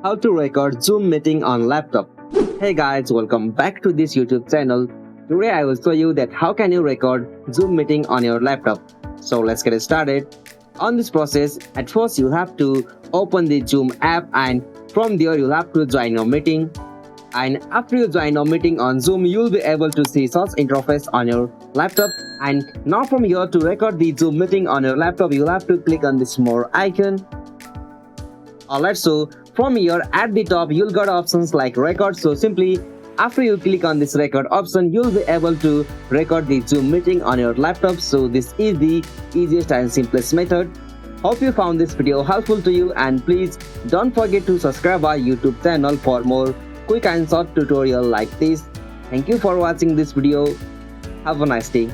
how to record Zoom meeting on laptop. Hey guys, welcome back to this YouTube channel. Today I will show you that how can you record Zoom meeting on your laptop. So let's get started. On this process, at first you have to open the Zoom app and from there you'll have to join your meeting. And after you join your meeting on Zoom, you'll be able to see such interface on your laptop. And now from here, to record the Zoom meeting on your laptop, you'll have to click on this more icon. Alright, so from here at the top you'll got options like record. So simply after you click on this record option, you'll be able to record the Zoom meeting on your laptop. So this is the easiest and simplest method. Hope you found this video helpful to you, and please don't forget to subscribe our YouTube channel for more quick and short tutorial like this. Thank you for watching this video. Have a nice day.